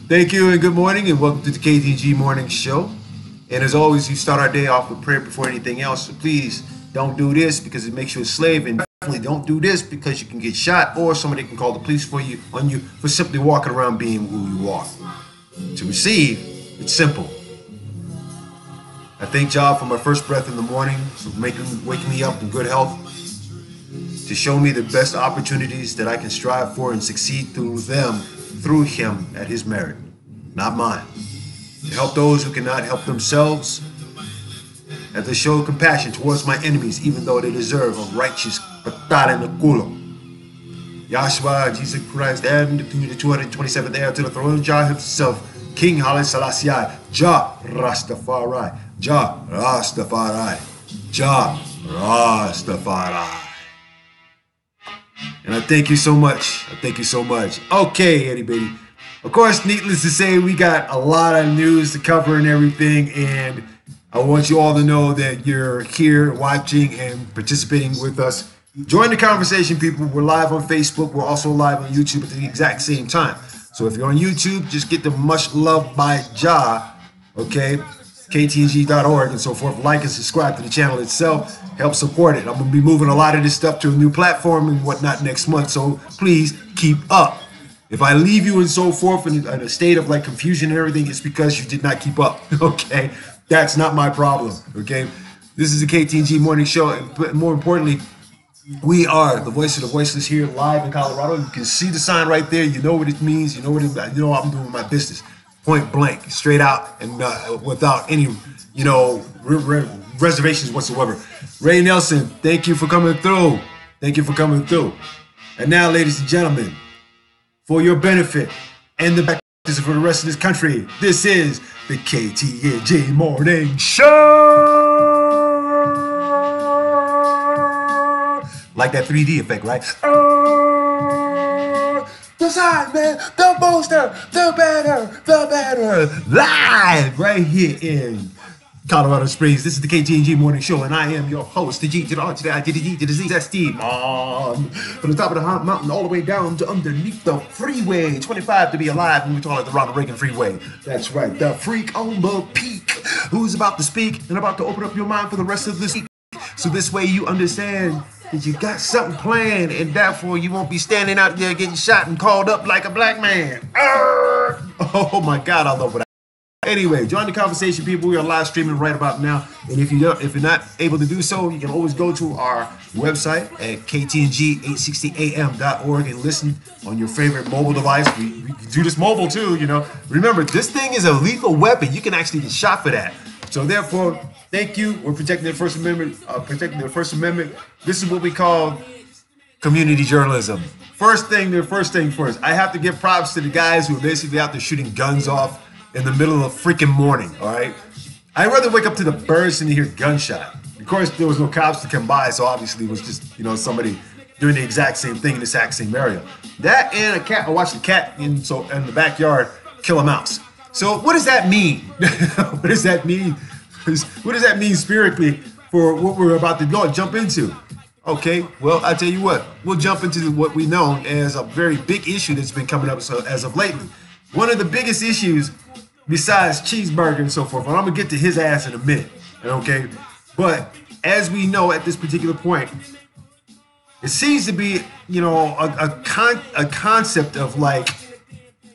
Thank you and good morning and welcome to the KTNG Morning Show. And as always, you start our day off with prayer before anything else. So please don't do this because it makes you a slave, and definitely don't do this because you can get shot or somebody can call the police on you for simply walking around being who you are. To receive, it's simple. I thank God for my first breath in the morning, for waking me up in good health, to show me the best opportunities that I can strive for and succeed through Him at His merit, not mine. To help those who cannot help themselves, and to show compassion towards my enemies, even though they deserve a righteous patada in the culo. Yahshua, Jesus Christ, and the 227th heir to the throne, Jah himself, King Haile Selassie, Jah Rastafari, Jah Rastafari, Jah Rastafari. And I thank you so much. I thank you so much. Okay, anybody. Of course, needless to say, we got a lot of news to cover and everything, and I want you all to know that you're here watching and participating with us. Join the conversation, people. We're live on Facebook. We're also live on YouTube at the exact same time. So if you're on YouTube, just get the MushLuv'd by Jah, okay? KTNG.org and so forth. Like and subscribe to the channel itself. Help support it. I'm going to be moving a lot of this stuff to a new platform and whatnot next month, so please keep up. If I leave you and so forth in a state of like confusion and everything, it's because you did not keep up, okay? That's not my problem, okay? This is the KTNG Morning Show, and more importantly, we are the voice of the voiceless here live in Colorado. You can see the sign right there. You know what it means. You know what I'm doing my business. Point blank, straight out, and without any, reservations whatsoever. Ray Nelson, thank you for coming through. Thank you for coming through. And now, ladies and gentlemen, for your benefit and the practice for the rest of this country, this is the KTNG Morning Show. Like that 3D effect, right? The sign, man, the poster, the banner, live right here in Colorado Springs. This is the KTNG Morning Show, and I am your host, the G to the R to the I to the D to the Z. That's Steve. From the top of the mountain all the way down to underneath the freeway. 25 to be alive, and we call it the Ronald Reagan Freeway. That's right, the freak on the peak who's about to speak and about to open up your mind for the rest of this week. So this way you understand that you got something planned, and therefore you won't be standing out there getting shot and called up like a black man. Oh my God, I love that. Anyway, join the conversation, people. We are live streaming right about now, and if you're not able to do so, you can always go to our website at ktng860am.org and listen on your favorite mobile device. We do this mobile too, Remember, this thing is a lethal weapon. You can actually get shot for that. So therefore, thank you. We're protecting the First Amendment. This is what we call community journalism. First thing first. I have to give props to the guys who are basically out there shooting guns off in the middle of freaking morning, all right? I'd rather wake up to the birds than to hear gunshot. Of course, there was no cops to come by, so obviously it was just, somebody doing the exact same thing in the exact same area. That and a cat. I watched a cat in the backyard kill a mouse. So what does that mean? What does that mean? What does that mean spiritually for what we're about to jump into? Okay, well, I tell you what, we'll jump into what we know as a very big issue that's been coming up as of lately. One of the biggest issues besides cheeseburger and so forth, and I'm gonna get to his ass in a minute, okay? But as we know at this particular point, it seems to be, a concept of like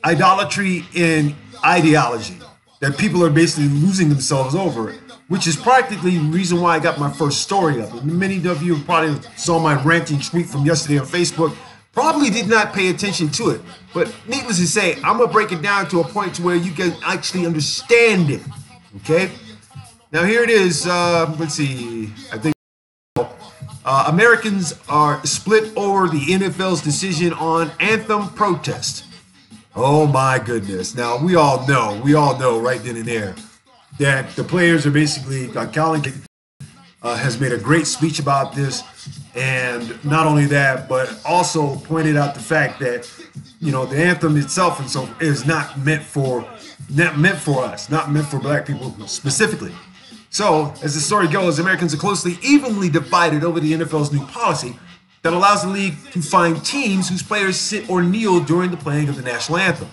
idolatry in ideology that people are basically losing themselves over it, which is practically the reason why I got my first story up. And many of you probably saw my ranting tweet from yesterday on Facebook. Probably did not pay attention to it, but needless to say, I'm gonna break it down to a point to where you can actually understand it. Okay. Now here it is. Let's see. I think Americans are split over the NFL's decision on anthem protest. Oh my goodness. Now we all know right then and there that the players are basically, Colin has made a great speech about this, and not only that, but also pointed out the fact that, the anthem itself and so is not meant for us, not meant for black people specifically. So, as the story goes, Americans are closely, evenly divided over the NFL's new policy that allows the league to fine teams whose players sit or kneel during the playing of the national anthem.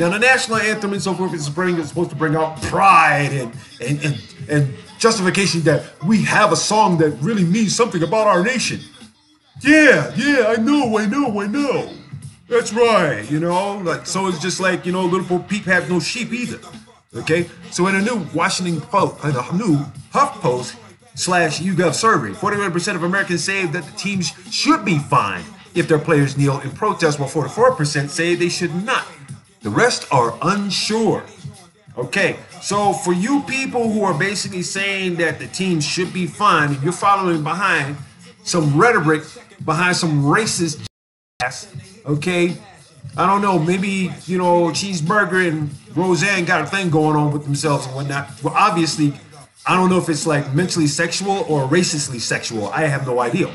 Now, the national anthem and so forth is supposed to bring out pride and justification that we have a song that really means something about our nation. Yeah, I know. That's right, like, so it's just like, little Bo Peep have no sheep either. Okay, so in a new Washington Post, in a new HuffPost /YouGov survey, 41% of Americans say that the teams should be fined if their players kneel in protest, while 44% say they should not. The rest are unsure. Okay, so for you people who are basically saying that the teams should be fined, if you're following behind some rhetoric, behind some racist ass, okay, I don't know, maybe, Cheeseburger and Roseanne got a thing going on with themselves and whatnot. Well, obviously, I don't know if it's like mentally sexual or racistly sexual. I have no idea.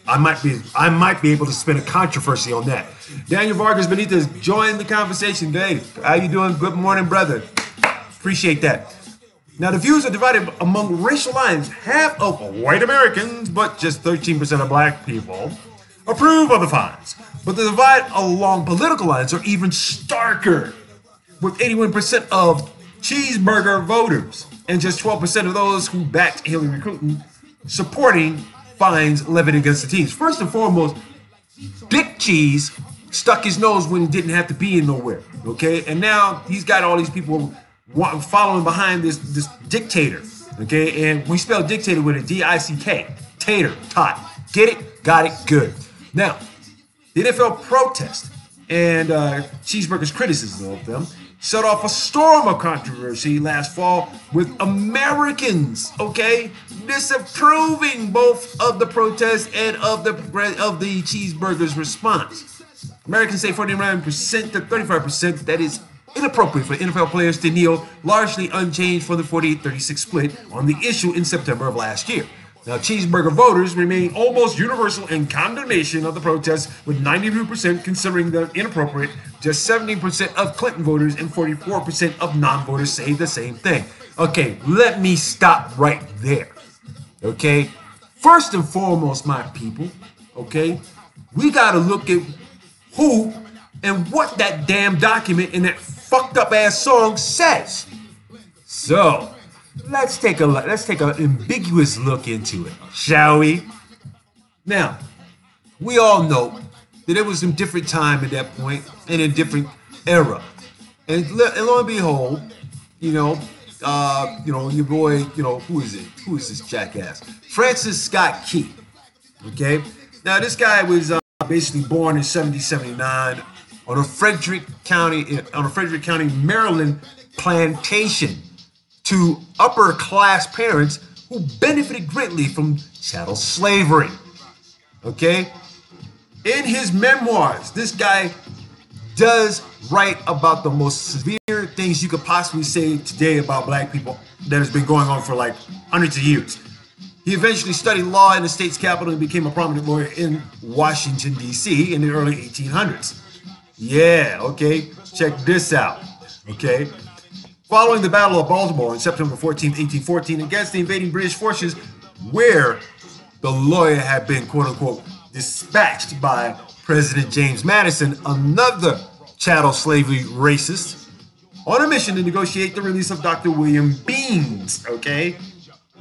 I might be able to spin a controversy on that. Daniel Vargas Benitez joined the conversation today. How you doing? Good morning, brother. Appreciate that. Now, the views are divided among racial lines. Half of white Americans, but just 13% of black people, approve of the fines. But the divide along political lines are even starker, with 81% of cheeseburger voters and just 12% of those who backed Hillary Clinton supporting fines levied against the teams. First and foremost, Dick Cheese stuck his nose when he didn't have to be in nowhere, okay? And now he's got all these people following behind this dictator, okay? And we spell dictator with a D-I-C-K, tater, tot. Get it? Got it? Good. Now, the NFL protest and Cheeseburger's criticism of them set off a storm of controversy last fall with Americans, okay, disapproving both of the protest and of the Cheeseburger's response. Americans say 49% to 35% that is inappropriate for NFL players to kneel, largely unchanged from the 48-36 split on the issue in September of last year. Now, Cheeseburger voters remain almost universal in condemnation of the protests, with 92% considering them inappropriate. Just 17% of Clinton voters and 44% of non-voters say the same thing. Okay, let me stop right there. Okay, first and foremost, my people, okay, we got to look at who and what that damn document in that fucked up ass song says. So, let's take an ambiguous look into it, shall we? Now, we all know that it was a different time at that point and a different era, and lo and behold, your boy, who is it? Who is this jackass? Francis Scott Key. Okay, now this guy was basically born in 1779 on a Frederick County, Maryland plantation to upper class parents who benefited greatly from chattel slavery. Okay? In his memoirs, this guy does write about the most severe things you could possibly say today about black people that has been going on for like hundreds of years. He eventually studied law in the state's capital and became a prominent lawyer in Washington, D.C. in the early 1800s. Yeah, okay, check this out, okay? Following the Battle of Baltimore on September 14, 1814, against the invading British forces, where the lawyer had been, quote-unquote, dispatched by President James Madison, another chattel slavery racist, on a mission to negotiate the release of Dr. William Beans, okay?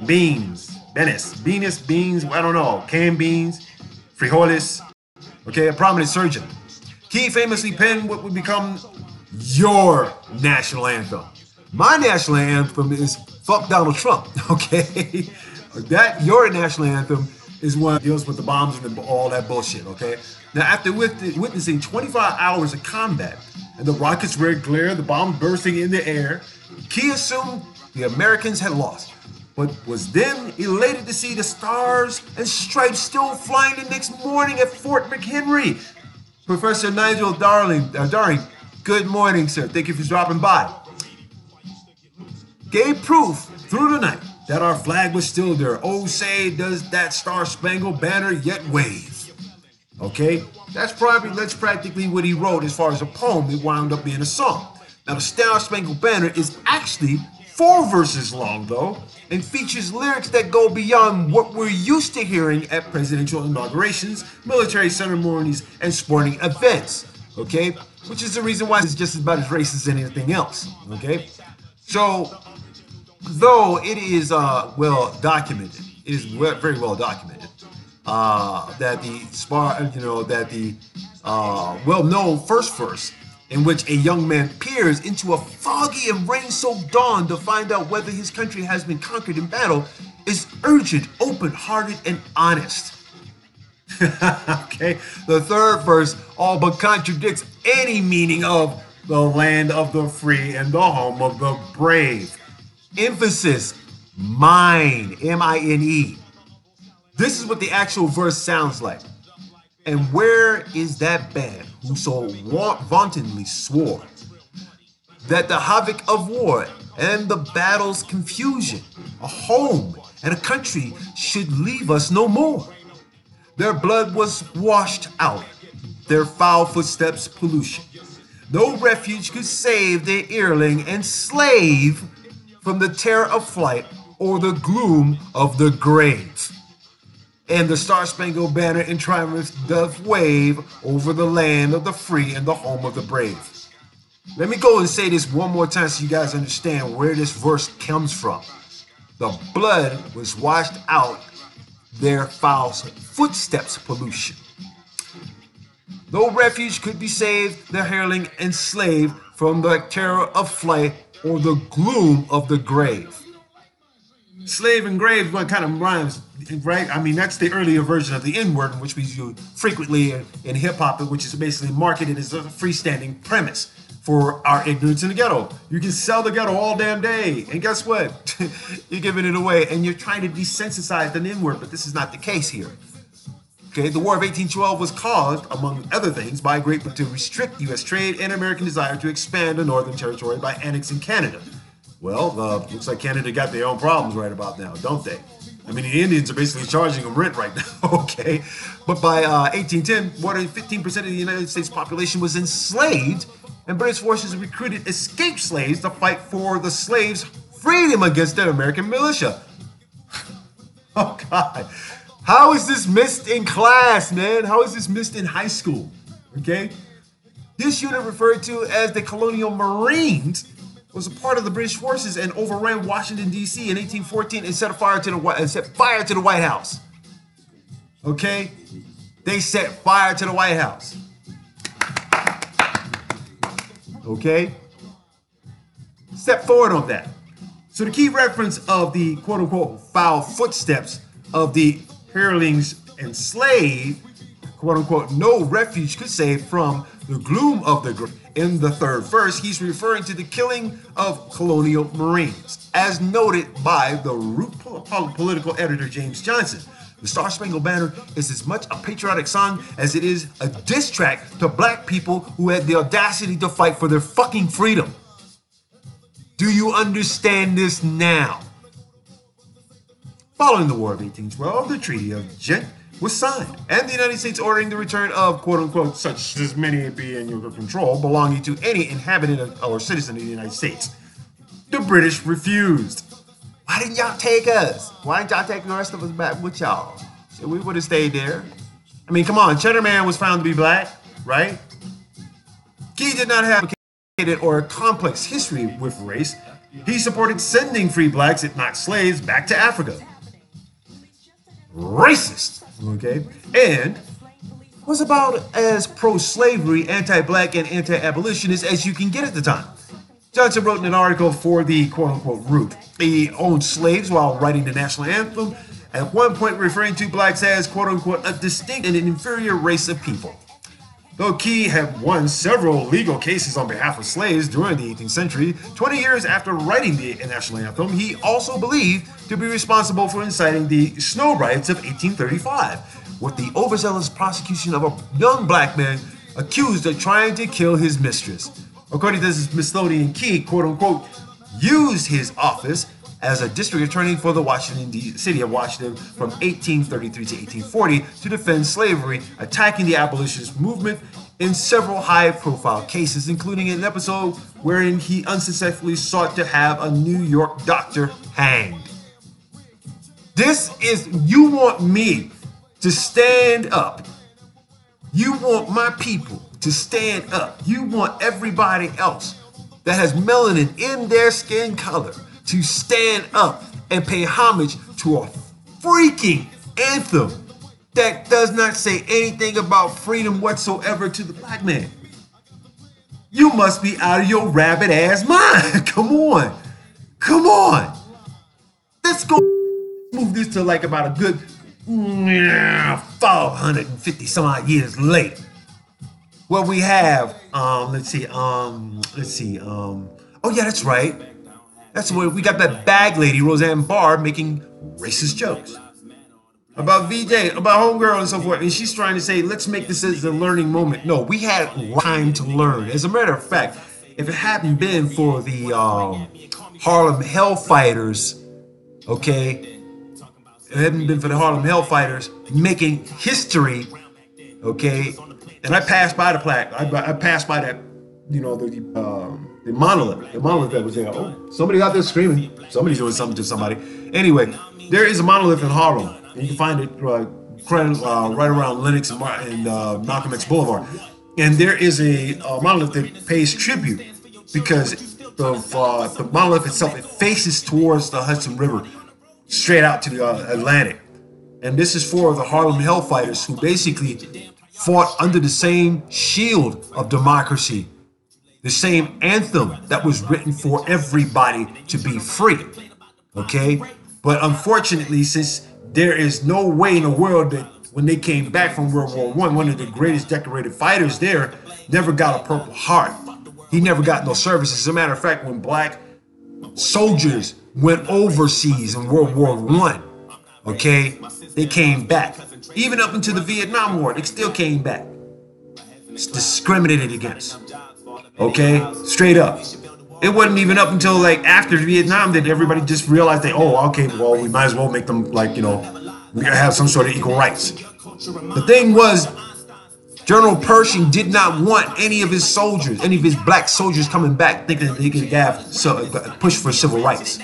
Beans, I don't know, canned beans, frijoles, okay, a prominent surgeon. He famously penned what would become your national anthem. My national anthem is fuck Donald Trump, okay? Your national anthem is one that deals with the bombs and all that bullshit, okay? Now, after witnessing 25 hours of combat and the rockets' red glare, the bombs bursting in the air, Key assumed the Americans had lost, but was then elated to see the stars and stripes still flying the next morning at Fort McHenry. Professor Nigel Daring, good morning, sir. Thank you for dropping by. Gave proof through the night that our flag was still there. Oh, say does that star-spangled banner yet wave? Okay, that's practically what he wrote as far as a poem. It wound up being a song. Now, the Star-Spangled Banner is actually 4 verses long, though, and features lyrics that go beyond what we're used to hearing at presidential inaugurations, military ceremonies, and sporting events. Okay, which is the reason why it's just about as racist as anything else. Okay, so though it is well documented, it is very well documented that the well-known first verse, in which a young man peers into a foggy and rain-soaked dawn to find out whether his country has been conquered in battle, is urgent, open-hearted, and honest. Okay, the third verse all but contradicts any meaning of the land of the free and the home of the brave. Emphasis, mine, M-I-N-E. This is what the actual verse sounds like. And where is that band who so vauntingly swore that the havoc of war and the battle's confusion, a home and a country should leave us no more? Their blood was washed out, their foul footsteps pollution. No refuge could save the earling and slave from the terror of flight or the gloom of the grave. And the Star-Spangled Banner in triumph doth wave over the land of the free and the home of the brave. Let me go and say this one more time so you guys understand where this verse comes from. The blood was washed out, their foul footsteps pollution. No refuge could be saved, the hireling and slave from the terror of flight or the gloom of the grave. Slave and grave, what kind of rhymes, right? I mean, that's the earlier version of the N-word, which we use frequently in hip-hop, which is basically marketed as a freestanding premise for our ignorance in the ghetto. You can sell the ghetto all damn day, and guess what? You're giving it away, and you're trying to desensitize the N-word, but this is not the case here. Okay, the War of 1812 was caused, among other things, by Great Britain to restrict U.S. trade and American desire to expand the Northern Territory by annexing Canada. Well, looks like Canada got their own problems right about now, don't they? I mean, the Indians are basically charging them rent right now, okay? But by 1810, more than 15% of the United States population was enslaved, and British forces recruited escaped slaves to fight for the slaves' freedom against the American militia. Oh, God. How is this missed in class, man? How is this missed in high school, okay? This unit, referred to as the Colonial Marines, was a part of the British forces and overran Washington, D.C. in 1814 and set fire to the White House. Okay? They set fire to the White House. Okay? Step forward on that. So the key reference of the quote-unquote foul footsteps of the hirelings and slave, quote-unquote, no refuge could save from the gloom of the grave. In the third verse, he's referring to the killing of colonial Marines, as noted by the root political editor James Johnson. The Star-Spangled Banner is as much a patriotic song as it is a diss track to black people who had the audacity to fight for their fucking freedom. Do you understand this now? Following the War of 1812, the Treaty of Ghent was signed, and the United States ordering the return of, quote-unquote, such as many be in your control belonging to any inhabitant or citizen of the United States. The British refused. Why didn't y'all take us? Why didn't y'all take the rest of us back with y'all? So we would have stayed there. I mean, come on, Cheddar Man was found to be black, right? He did not have a or a complex history with race. He supported sending free blacks, if not slaves, back to Africa. Racist. Okay, and was about as pro-slavery, anti-black, and anti-abolitionist as you can get at the time. Johnson wrote in an article for the quote-unquote Root. He owned slaves while writing the national anthem, at one point referring to blacks as quote-unquote a distinct and an inferior race of people. Though Key had won several legal cases on behalf of slaves during the 18th century, 20 years after writing the national anthem, he also believed to be responsible for inciting the Snow Riots of 1835, with the overzealous prosecution of a young black man accused of trying to kill his mistress. According to this Smithsonian, Key, quote-unquote, used his office as a district attorney for the city of Washington from 1833 to 1840 to defend slavery, attacking the abolitionist movement in several high-profile cases, including an episode wherein he unsuccessfully sought to have a New York doctor hanged. You want me to stand up. You want my people to stand up. You want everybody else that has melanin in their skin color to stand up and pay homage to a freaking anthem that does not say anything about freedom whatsoever to the black man. You must be out of your rabbit ass mind. Come on. Come on. Let's go move this to like about a good 550 some odd years later. Well, we have, oh yeah, that's right. That's where we got that bag lady, Roseanne Barr, making racist jokes about VJ, about homegirl and so forth. And she's trying to say, let's make this as a learning moment. No, we had time to learn. As a matter of fact, if it hadn't been for the Harlem Hellfighters, okay, it hadn't been for the Harlem Hellfighters making history, okay, and I passed by the plaque. I passed by that, the monolith that was there. Oh, somebody out there screaming. Somebody's doing something to somebody. Anyway, there is a monolith in Harlem. And you can find it right around Lenox and Malcolm X Boulevard. And there is a monolith that pays tribute because the monolith itself, it faces towards the Hudson River, straight out to the Atlantic. And this is for the Harlem Hellfighters who basically fought under the same shield of democracy, the same anthem that was written for everybody to be free, okay? But unfortunately, since there is no way in the world that when they came back from World War I, one of the greatest decorated fighters there never got a Purple Heart. He never got no service. As a matter of fact, when black soldiers went overseas in World War I, okay, they came back. Even up into the Vietnam War, they still came back. It's discriminated against. Okay, straight up. It wasn't even up until like after Vietnam that everybody just realized that, oh, okay, well, we might as well make them like, we gotta have some sort of equal rights. The thing was, General Pershing did not want any of his soldiers, any of his black soldiers coming back thinking that they could push for civil rights.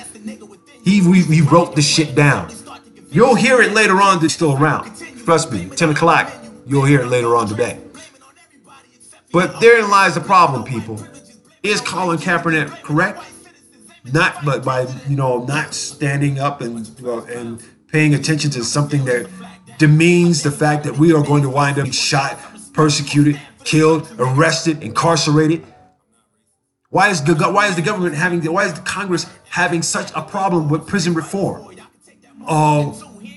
He wrote the shit down. You'll hear it later on that's still around. Trust me, 10 o'clock, you'll hear it later on today. But therein lies the problem, people. Is Colin Kaepernick correct? Not, but by not standing up and paying attention to something that demeans the fact that we are going to wind up shot, persecuted, killed, arrested, incarcerated. Why is the Congress having such a problem with prison reform?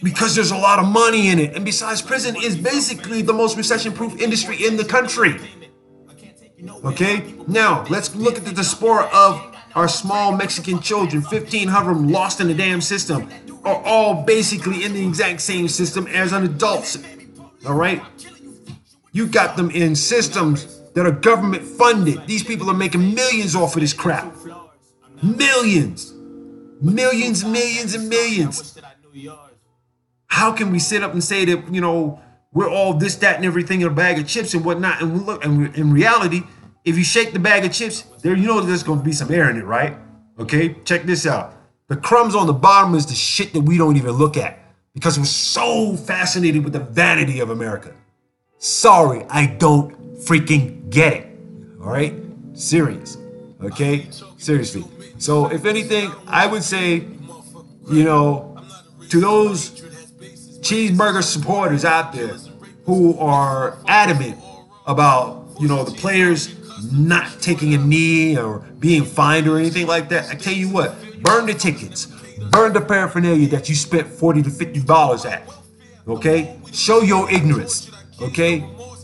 Because there's a lot of money in it, and besides, prison is basically the most recession-proof industry in the country. Okay, now let's look at the diaspora of our small Mexican children. 1,500 of them lost in the damn system, are all basically in the exact same system as an adult. All right, you got them in systems that are government funded. These people are making millions off of this crap. Millions, millions, millions, and millions. How can we sit up and say that we're all this, that, and everything in a bag of chips and whatnot? And look, and in reality, if you shake the bag of chips, there's going to be some air in it, right? Okay, check this out. The crumbs on the bottom is the shit that we don't even look at because we're so fascinated with the vanity of America. Sorry, I don't freaking get it. All right, serious. Okay, seriously. So if anything, I would say, to those cheeseburger supporters out there who are adamant about, the players not taking a knee or being fined or anything like that, I tell you what, burn the tickets, burn the paraphernalia that you spent $40 to $50 at, okay? Show your ignorance, okay?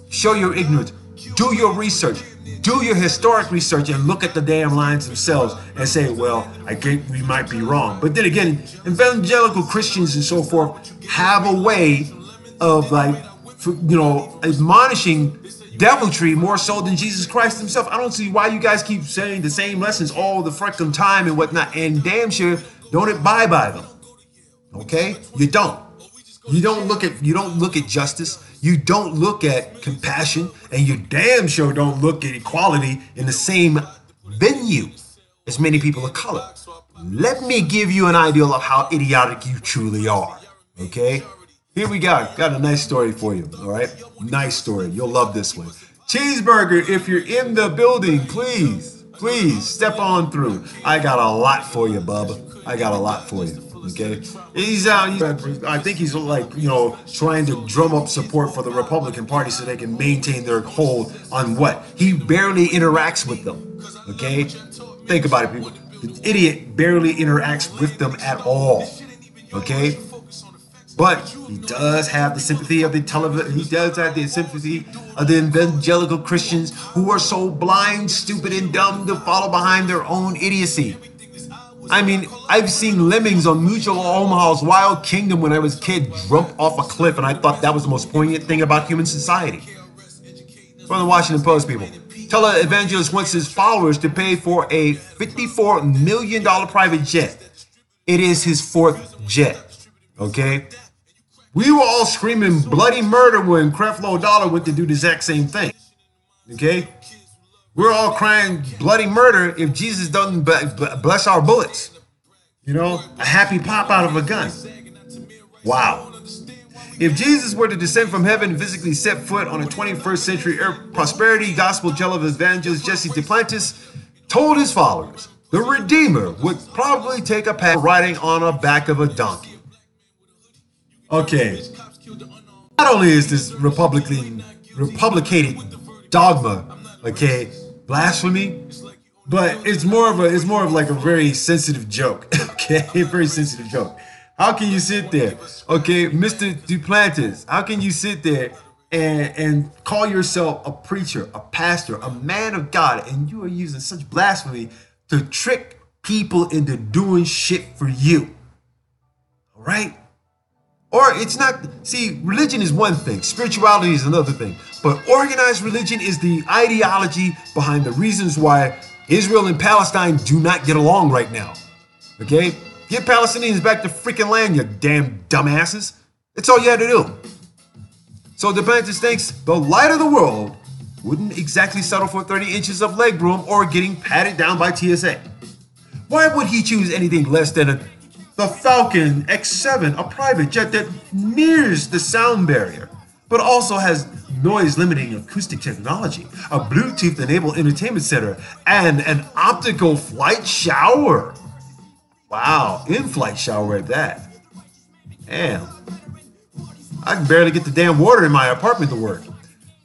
Show your ignorance. Do your research. Do your historic research and look at the damn lines themselves and say, well, I think we might be wrong. But then again, evangelical Christians and so forth have a way of admonishing deviltry more so than Jesus Christ himself. I don't see why you guys keep saying the same lessons all the frickin' time and whatnot, and damn sure don't abide by them. Okay? You don't. You don't look at justice. You don't look at compassion, and you damn sure don't look at equality in the same venue as many people of color. Let me give you an idea of how idiotic you truly are. Okay? Here we go. Got a nice story for you. All right? Nice story. You'll love this one. Cheeseburger, if you're in the building, please step on through. I got a lot for you, Bubba. I got a lot for you. Okay, he's out. I think he's like, trying to drum up support for the Republican Party so they can maintain their hold on what he barely interacts with them. Okay, think about it, people. The idiot barely interacts with them at all. Okay, but he does have the sympathy of the television. He does have the sympathy of the evangelical Christians who are so blind, stupid, and dumb to follow behind their own idiocy. I mean, I've seen lemmings on Mutual Omaha's Wild Kingdom when I was a kid jump off a cliff, and I thought that was the most poignant thing about human society. From the Washington Post, people. Televangelist wants his followers to pay for a $54 million private jet. It is his fourth jet. Okay? We were all screaming bloody murder when Creflo Dollar went to do the exact same thing. Okay? We're all crying bloody murder if Jesus doesn't bless our bullets. A happy pop out of a gun. Wow. If Jesus were to descend from heaven and physically set foot on a 21st century prosperity gospel televangelist, Jesse Duplantis told his followers the Redeemer would probably take a path riding on a back of a donkey. Okay. Not only is this Republicated dogma, okay, blasphemy, but it's more of like a very sensitive joke. Okay, a very sensitive joke. How can you sit there, okay, Mr. Duplantis? How can you sit there and call yourself a preacher, a pastor, a man of God, and you are using such blasphemy to trick people into doing shit for you? All right? Or it's not, see, religion is one thing, spirituality is another thing, but organized religion is the ideology behind the reasons why Israel and Palestine do not get along right now. Okay? Get Palestinians back to freaking land, you damn dumbasses. That's all you had to do. So Duplantis thinks the light of the world wouldn't exactly settle for 30 inches of legroom or getting patted down by TSA. Why would he choose anything less than the Falcon X7, a private jet that nears the sound barrier, but also has noise-limiting acoustic technology, a Bluetooth-enabled entertainment center, and an optical flight shower? Wow, in-flight shower at that. Damn. I can barely get the damn water in my apartment to work.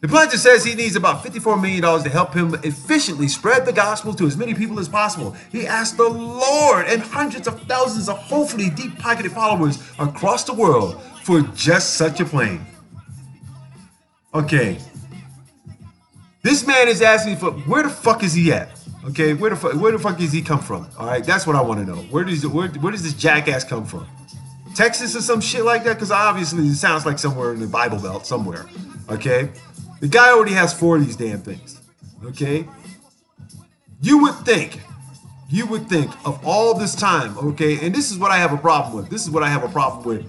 Duplantis says he needs about $54 million to help him efficiently spread the gospel to as many people as possible. He asked the Lord and hundreds of thousands of hopefully deep-pocketed followers across the world for just such a plane. Okay. This man is asking for, where the fuck is he at? Okay, where the fuck does he come from? All right, that's what I want to know. Where does this jackass come from? Texas or some shit like that? Because obviously it sounds like somewhere in the Bible Belt somewhere. Okay, the guy already has 4 of these damn things. Okay, you would think of all this time. Okay, and this is what I have a problem with.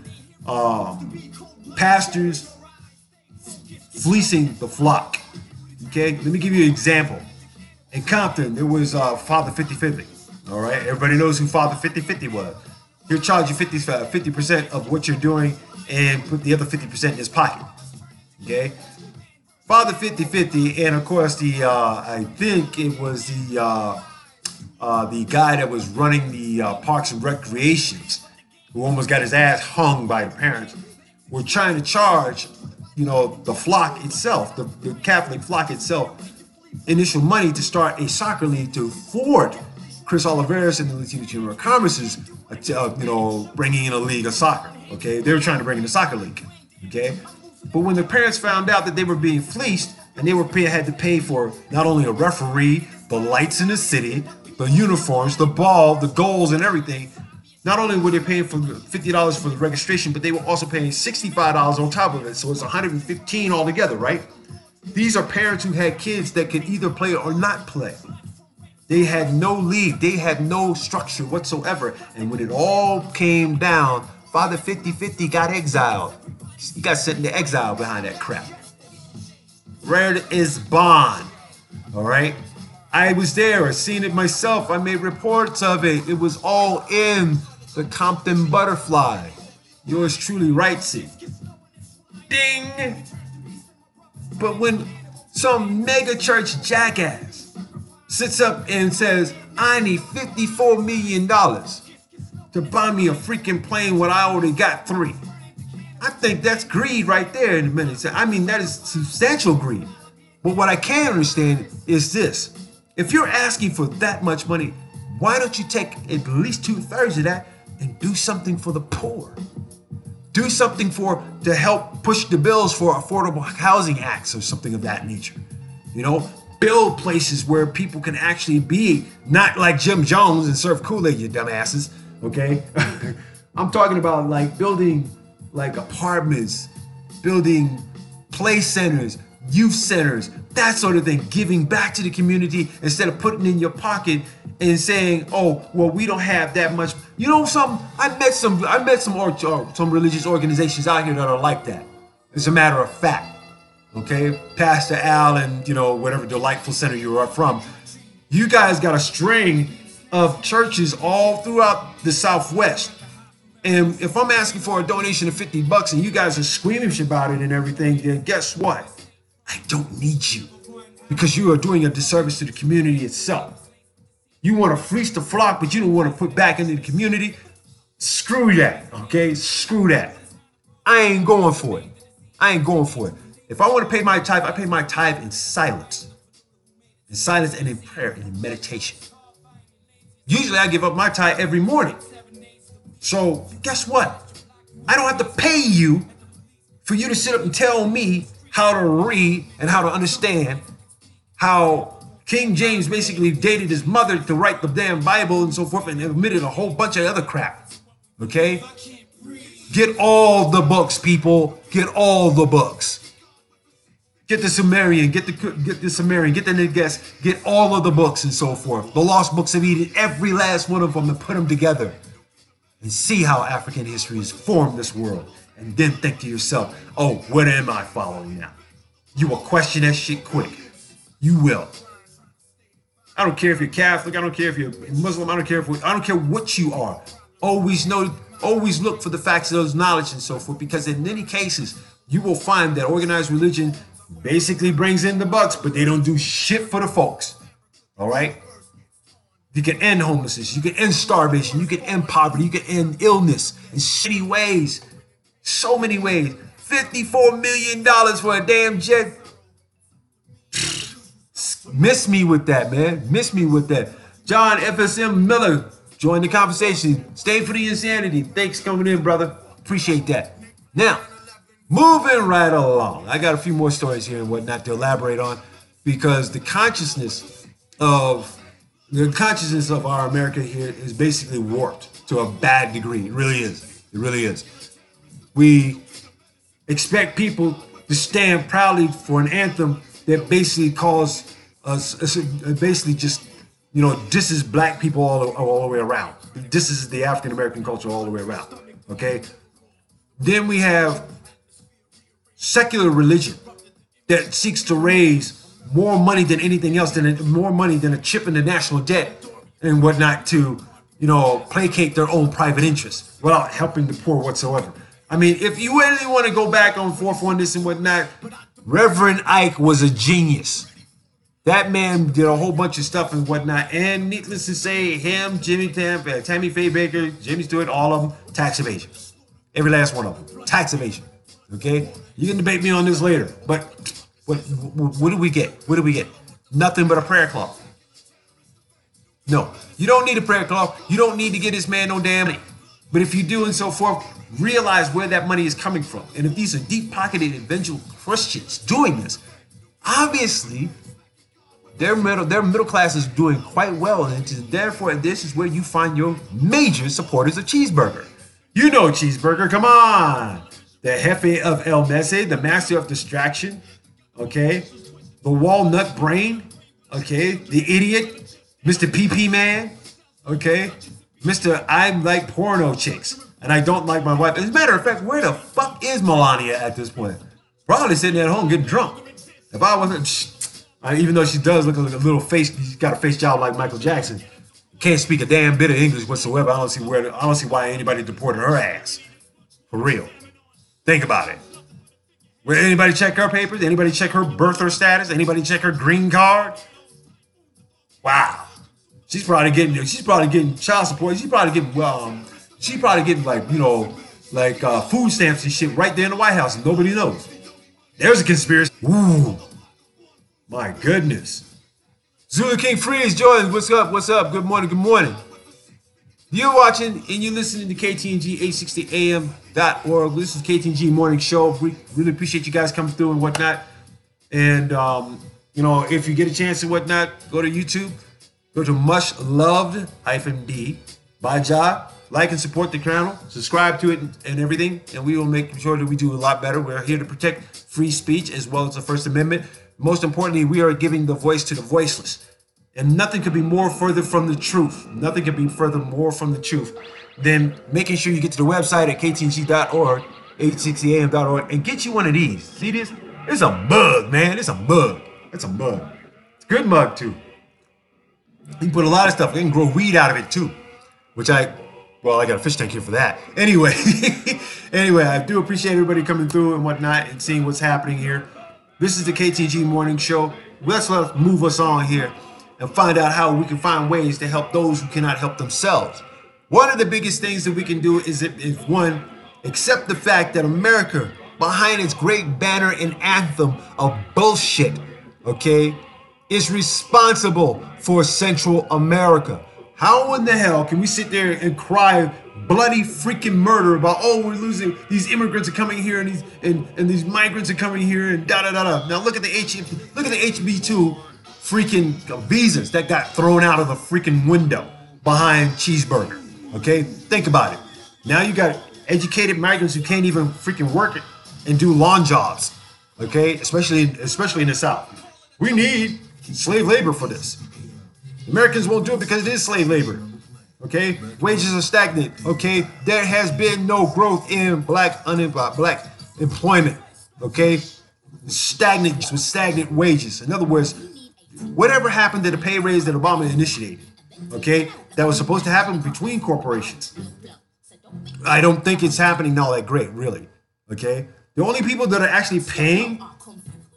Pastors fleecing the flock. Okay, let me give you an example. In Compton, there was Father 50/50. All right, everybody knows who Father 50/50 was. He'll charge you 50% of what you're doing and put the other 50% in his pocket. Okay, Father 50/50, and of course I think it was the guy that was running the Parks and Recreations, who almost got his ass hung by the parents, were trying to charge, the flock itself, the Catholic flock itself, initial money to start a soccer league to thwart Chris Oliveris and the Latino Chamber of Commerce's, bringing in a league of soccer. Okay, they were trying to bring in a soccer league. Okay, but when the parents found out that they were being fleeced and they had to pay for not only a referee, the lights in the city, the uniforms, the ball, the goals, and everything. Not only were they paying for $50 for the registration, but they were also paying $65 on top of it. So it's $115 altogether, right? These are parents who had kids that could either play or not play. They had no league. They had no structure whatsoever. And when it all came down, Father 50/50 got exiled. He got sent into exile behind that crap. Red is bond. All right? I was there. I seen it myself. I made reports of it. It was all in the Compton Butterfly. Yours truly, Rightsy. Ding! But when Some mega church jackass sits up and says, I need $54 million to buy me a freaking plane when I already got 3. I think that's greed right there in a minute. I mean, that is substantial greed. But what I can understand is this. If you're asking for that much money, why don't you take at least 2/3 of that and do something for the poor? Do something to help push the bills for affordable housing acts or something of that nature. You know, build places where people can actually be, not like Jim Jones and serve Kool-Aid, you dumbasses, okay? I'm talking about like building like apartments, building play centers, youth centers, that sort of thing, giving back to the community instead of putting it in your pocket and saying, oh, well, we don't have that much. You know something? I met some religious organizations out here that are like that. As a matter of fact, okay? Pastor Al and, you know, whatever delightful center you are from, you guys got a string of churches all throughout the Southwest. And if I'm asking for a donation of $50 and you guys are squeamish about it and everything, then guess what? I don't need you, because you are doing a disservice to the community itself. You want to fleece the flock, but you don't want to put back into the community. Screw that, okay? Screw that. I ain't going for it. I ain't going for it. If I want to pay my tithe, I pay my tithe in silence. In silence and in prayer and in meditation. Usually I give up my tithe every morning. So guess what? I don't have to pay you for you to sit up and tell me how to read and how to understand how King James basically dated his mother to write the damn Bible and so forth and omitted a whole bunch of other crap. Okay? Get all the books, people. Get all the books. Get the Sumerian, get the Sumerian, get the Negesh, get all of the books and so forth. The lost books of Eden, every last one of them, and put them together. And see how African history has formed this world. And then think to yourself, oh, what am I following now? You will question that shit quick. You will. I don't care if you're Catholic. I don't care if you're Muslim. I don't care what you are. Always look for the facts of those knowledge and so forth, because in many cases, you will find that organized religion basically brings in the bucks, but they don't do shit for the folks. All right? You can end homelessness. You can end starvation. You can end poverty. You can end illness in shitty ways. So many ways. $54 million for a damn jet. Miss me with that, man. Miss me with that. John FSM Miller, join the conversation. Stay for the insanity. Thanks for coming in, brother. Appreciate that. Now, moving right along. I got a few more stories here and whatnot to elaborate on, because the consciousness of our America here is basically warped to a bad degree. It really is. It really is. We expect people to stand proudly for an anthem that basically calls us, basically just, you know, disses black people all the way around. Disses the African American culture all the way around. Okay? Then we have secular religion that seeks to raise more money than anything else, more money than a chip in the national debt and whatnot, to, you know, placate their own private interests without helping the poor whatsoever. I mean, if you really want to go back on forth on this and whatnot, Reverend Ike was a genius. That man did a whole bunch of stuff and whatnot, and needless to say, him, Tammy Faye Baker, Jimmy Stewart, all of them, tax evasion. Every last one of them, tax evasion. Okay, you can debate me on this later, but what do we get? What do we get? Nothing but a prayer cloth. No, you don't need a prayer cloth. You don't need to get this man no damn money. But if you do and so forth, realize where that money is coming from. And if these are deep-pocketed evangelical Christians doing this, obviously their middle class is doing quite well, and therefore this is where you find your major supporters of Cheeseburger. You know Cheeseburger, come on. The Jefe of El Mese, the master of distraction, okay? The walnut brain, okay? The idiot, Mr. PP man, okay? Mr. I like porno chicks, and I don't like my wife. As a matter of fact, where the fuck is Melania at this point? Probably sitting at home getting drunk. If I wasn't, even though she does look like a little face, she's got a face job like Michael Jackson. Can't speak a damn bit of English whatsoever. I don't see why anybody deported her ass. For real. Think about it. Will anybody check her papers? Anybody check her birther status? Anybody check her green card? Wow. She's probably getting child support. She's probably getting like, like food stamps and shit right there in the White House and nobody knows. There's a conspiracy. Ooh, my goodness. Zulu King Freeze joins. What's up? What's up? Good morning. Good morning. You're watching and you're listening to KTNG 860am.org. This is KTNG Morning Show. We really appreciate you guys coming through and whatnot. And, if you get a chance and whatnot, go to YouTube. Go to MushLuv'd-D by Ja. Like and support the channel. Subscribe to it and everything. And we will make sure that we do a lot better. We're here to protect free speech as well as the First Amendment. Most importantly, we are giving the voice to the voiceless. And nothing could be more further from the truth. Nothing could be more from the truth than making sure you get to the website at ktng.org, 860am.org, and get you one of these. See this? It's a mug, man. It's a mug. It's a mug. It's a good mug, too. You can put a lot of stuff. You can grow weed out of it, too. Which I got a fish tank here for that. Anyway, I do appreciate everybody coming through and whatnot and seeing what's happening here. This is the KTNG Morning Show. Let's move us on here and find out how we can find ways to help those who cannot help themselves. One of the biggest things that we can do is one, accept the fact that America, behind its great banner and anthem of bullshit, okay, is responsible for Central America. How in the hell can we sit there and cry bloody freaking murder about, we're losing, these immigrants are coming here and these migrants are coming here and da da da da. Now look at the HB2 freaking visas that got thrown out of the freaking window behind Cheeseburger. Okay, think about it. Now you got educated migrants who can't even freaking work it and do lawn jobs. Okay, especially in the South. We need slave labor for this. Americans won't do it because it is slave labor. Okay, wages are stagnant. Okay, there has been no growth in black employment. Okay, stagnant wages. In other words, whatever happened to the pay raise that Obama initiated, okay, that was supposed to happen between corporations. I don't think it's happening all that great, really. Okay, the only people that are actually paying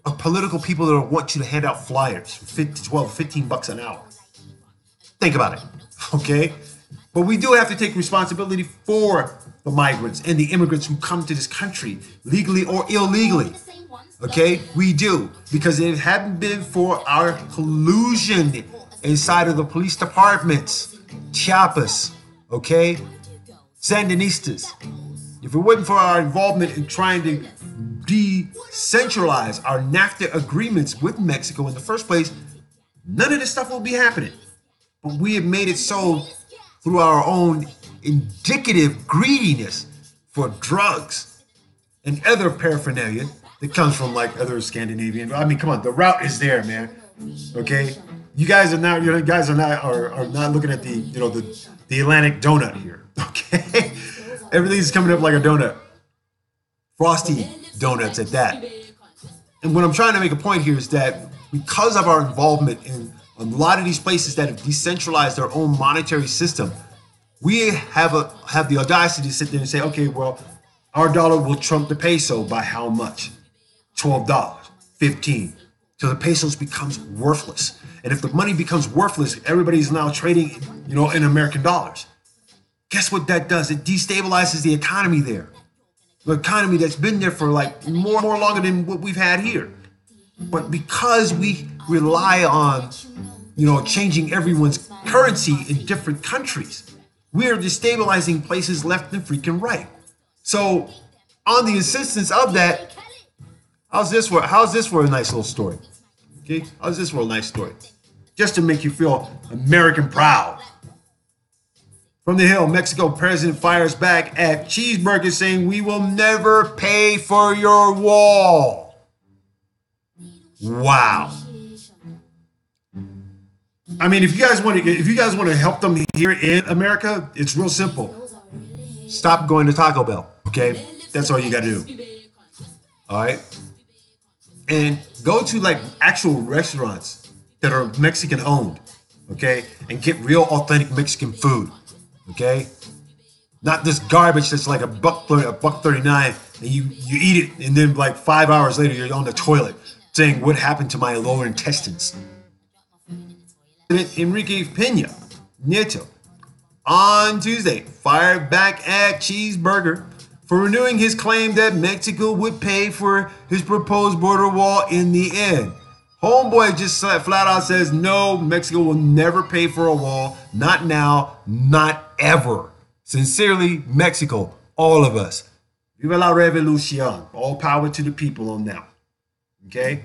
are political people that want you to hand out flyers for 12, 15 bucks an hour. Think about it, okay? But we do have to take responsibility for the migrants and the immigrants who come to this country, legally or illegally, okay? We do, because if it hadn't been for our collusion inside of the police departments, Chiapas, okay, Sandinistas, if it wasn't for our involvement in trying to decentralize our NAFTA agreements with Mexico in the first place, none of this stuff will be happening. But we have made it so through our own indicative greediness for drugs and other paraphernalia that comes from like other Scandinavian. I mean, come on, the route is there, man. Okay, you guys are not looking at the Atlantic donut here. Okay, everything's coming up like a donut, frosty donuts at that. And what I'm trying to make a point here is that because of our involvement in a lot of these places that have decentralized their own monetary system, we have the audacity to sit there and say, okay, well, our dollar will trump the peso by how much? $12, $15, till the pesos becomes worthless. And if the money becomes worthless, everybody's now trading, in American dollars. Guess what that does? It destabilizes the economy there. The economy that's been there for like more longer than what we've had here. But because we rely on, changing everyone's currency in different countries, we are destabilizing places left and freaking right. So on the insistence of that, how's this for a nice little story? Okay, how's this for a nice story? Just to make you feel American proud. From the Hill, Mexico president fires back at Cheeseburger saying, "We will never pay for your wall." Wow. I mean, if you guys want to help them here in America, it's real simple. Stop going to Taco Bell. Okay, that's all you got to do. All right, and go to like actual restaurants that are Mexican owned. Okay, and get real authentic Mexican food. Okay, Not this garbage that's like a buck 39, and you eat it, and then like 5 hours later you're on the toilet saying what happened to my lower intestines. Enrique Peña Nieto on Tuesday fired back at Cheeseburger for renewing his claim that Mexico would pay for his proposed border wall in the end. Homeboy just flat out says, no, Mexico will never pay for a wall. Not now, not ever. Sincerely, Mexico, all of us. Viva la revolucion. All power to the people on that. Okay?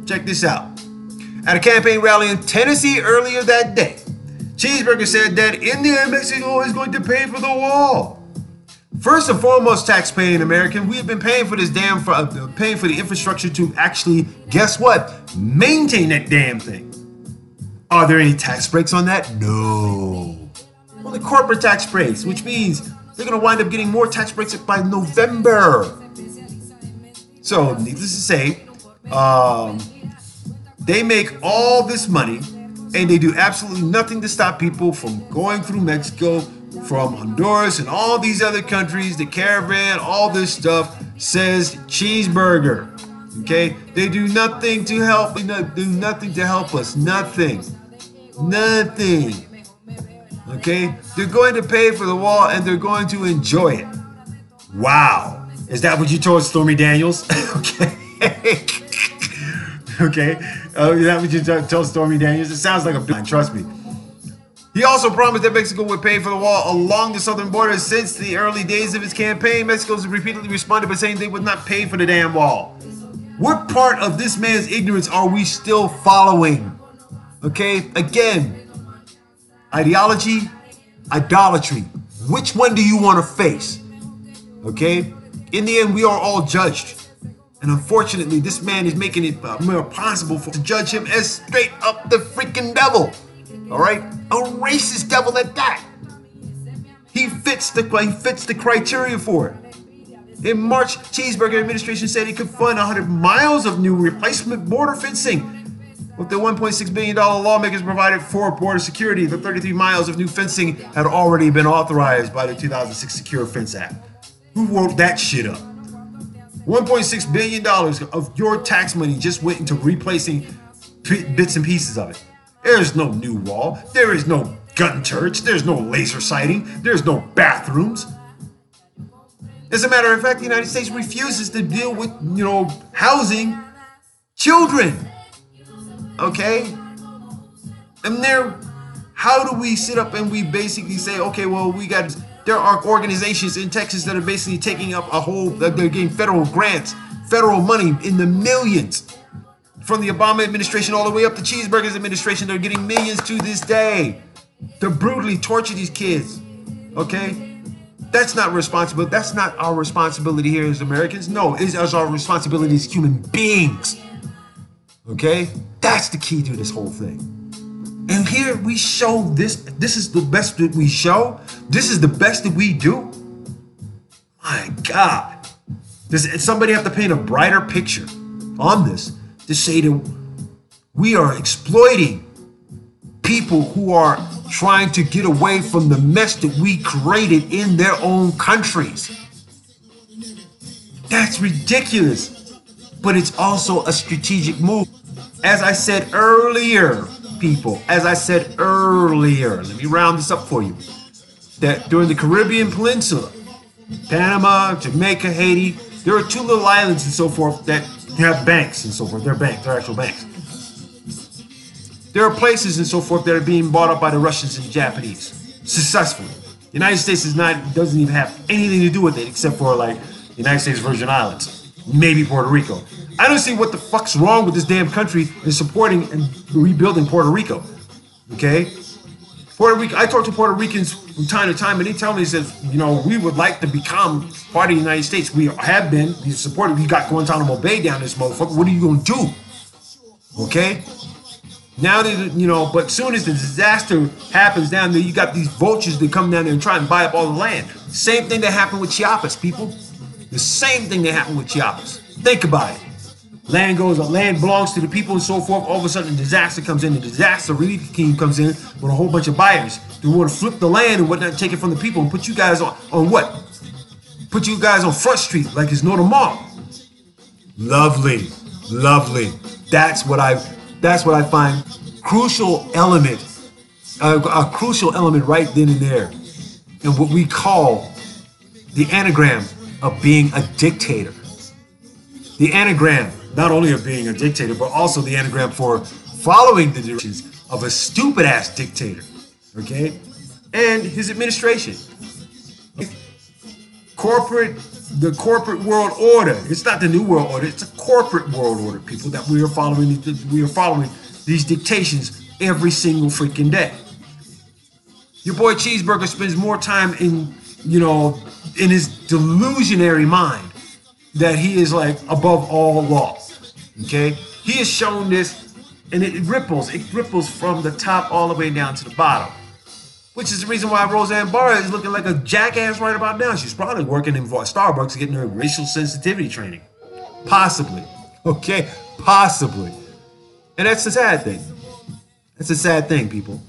Check this out. At a campaign rally in Tennessee earlier that day, Cheeseburger said that in the end, Mexico is going to pay for the wall. First and foremost, tax-paying American, we have been paying for this paying for the infrastructure to actually, guess what? Maintain that damn thing. Are there any tax breaks on that? No. Only corporate tax breaks, which means they're going to wind up getting more tax breaks by November. So, needless to say, they make all this money and they do absolutely nothing to stop people from going through Mexico, from Honduras and all these other countries, the caravan, all this stuff, says Cheeseburger. Okay? They do nothing to help, do nothing to help us. Nothing. Okay? They're going to pay for the wall and they're going to enjoy it. Wow. Is that what you told Stormy Daniels? Okay. Okay. Is that what you told Stormy Daniels? It sounds like a blind, trust me. He also promised that Mexico would pay for the wall along the southern border. Since the early days of his campaign, Mexico's repeatedly responded by saying they would not pay for the damn wall. What part of this man's ignorance are we still following? Okay, again, ideology, idolatry. Which one do you want to face? Okay, in the end, we are all judged. And unfortunately, this man is making it more possible to judge him as straight up the freaking devil. All right, a racist devil at that. He fits the criteria for it. In March, Cheeseburger administration said it could fund 100 miles of new replacement border fencing. With the $1.6 billion lawmakers provided for border security, the 33 miles of new fencing had already been authorized by the 2006 Secure Fence Act. Who wrote that shit up? $1.6 billion of your tax money just went into replacing bits and pieces of it. There's no new wall. There is no gun turrets. There's no laser sighting. There's no bathrooms. As a matter of fact, the United States refuses to deal with, housing children. Okay? And how do we sit up and we basically say, okay, well, there are organizations in Texas that are basically taking up they're getting federal grants, federal money in the millions. From the Obama administration all the way up to Cheeseburger's administration, they're getting millions to this day. To brutally torture these kids. Okay? That's not responsible. That's not our responsibility here as Americans. No, it is our responsibility as human beings. Okay? That's the key to this whole thing. And here we show this. This is the best that we show. This is the best that we do. My God. Does somebody have to paint a brighter picture on this to say that we are exploiting people who are trying to get away from the mess that we created in their own countries? That's ridiculous. But it's also a strategic move. As I said earlier, people, let me round this up for you, that during the Caribbean Peninsula, Panama, Jamaica, Haiti, there are two little islands and so forth that have banks and so forth. They're actual banks. There are places and so forth that are being bought up by the Russians and the Japanese successfully. The United States doesn't even have anything to do with it except for like the United States Virgin Islands, maybe Puerto Rico. I don't see what the fuck's wrong with this damn country in supporting and rebuilding Puerto Rico. Okay? Puerto Rico, I talk to Puerto Ricans from time to time and they tell me, we would like to become part of the United States. We have been, we supported, we got Guantanamo Bay down this motherfucker. What are you gonna do? Okay? Now that, but soon as the disaster happens down there, you got these vultures that come down there and try and buy up all the land. Same thing that happened with Chiapas, people. The same thing that happened with Chiapas. Think about it. Land belongs to the people and so forth. All of a sudden, a disaster comes in. The disaster relief team comes in with a whole bunch of buyers who want to flip the land and whatnot, take it from the people and put you guys on what? Put you guys on Front Street like it's no tomorrow. Lovely, lovely. That's what I find crucial element, a crucial element right then and there, and what we call the anagram of being a dictator. The anagram, not only of being a dictator, but also the anagram for following the directions of a stupid-ass dictator, okay? And his administration. The corporate world order. It's not the new world order. It's a corporate world order, people, that we are following. We are following these dictations every single freaking day. Your boy Cheeseburger spends more time in his delusionary mind that he is like above all law. Okay? He has shown this, and it ripples from the top all the way down to the bottom. Which is the reason why Roseanne Barr is looking like a jackass right about now. She's probably working in Starbucks getting her racial sensitivity training. Possibly. Okay? Possibly. And that's a sad thing. That's a sad thing, people.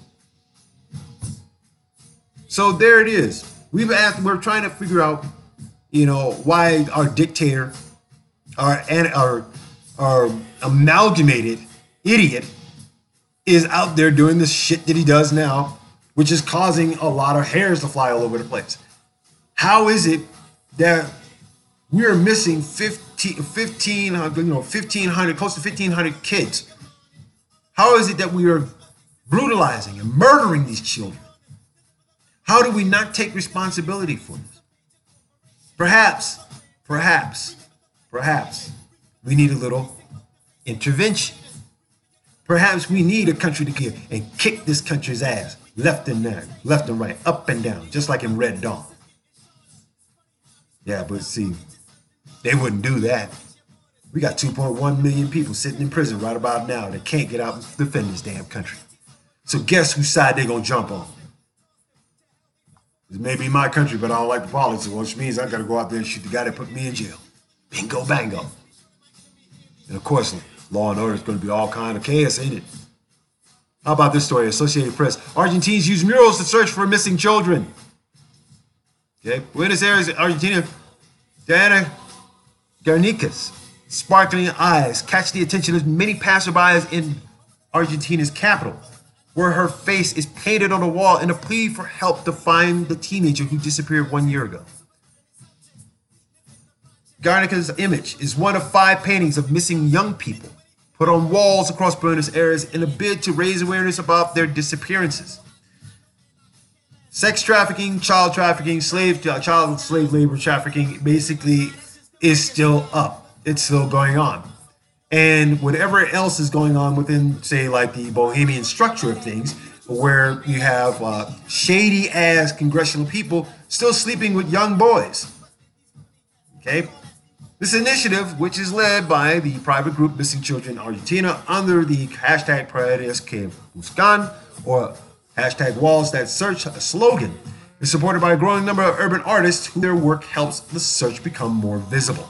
So there it is. We're trying to figure out, why our dictator, our amalgamated idiot is out there doing the shit that he does now, which is causing a lot of hairs to fly all over the place. How is it that we're missing 1,500, close to 1,500 kids? How is it that we are brutalizing and murdering these children? How do we not take responsibility for this? Perhaps we need a little intervention. Perhaps we need a country to give and kick this country's ass left and right, up and down, just like in Red Dawn. Yeah, but see, they wouldn't do that. We got 2.1 million people sitting in prison right about now that can't get out and defend this damn country. So guess whose side they're gonna jump on? It may be my country, but I don't like the politics, which means I gotta go out there and shoot the guy that put me in jail. Bingo, bango. And of course, law and order is gonna be all kind of chaos, ain't it? How about this story? Associated Press. Argentines use murals to search for missing children. Okay. Buenos Aires, Argentina. Diana Garnicas. Sparkling eyes catch the attention of many passerbys in Argentina's capital, where her face is painted on a wall in a plea for help to find the teenager who disappeared 1 year ago. Garnica's image is one of 5 paintings of missing young people put on walls across Buenos Aires in a bid to raise awareness about their disappearances. Sex trafficking, child trafficking, child slave labor trafficking basically is still up. It's still going on. And whatever else is going on within, say, like the Bohemian structure of things, where you have shady-ass congressional people still sleeping with young boys. Okay? This initiative, which is led by the private group Missing Children Argentina under the hashtag Paredes que Buscan, or hashtag Walls That Search slogan, is supported by a growing number of urban artists whose their work helps the search become more visible.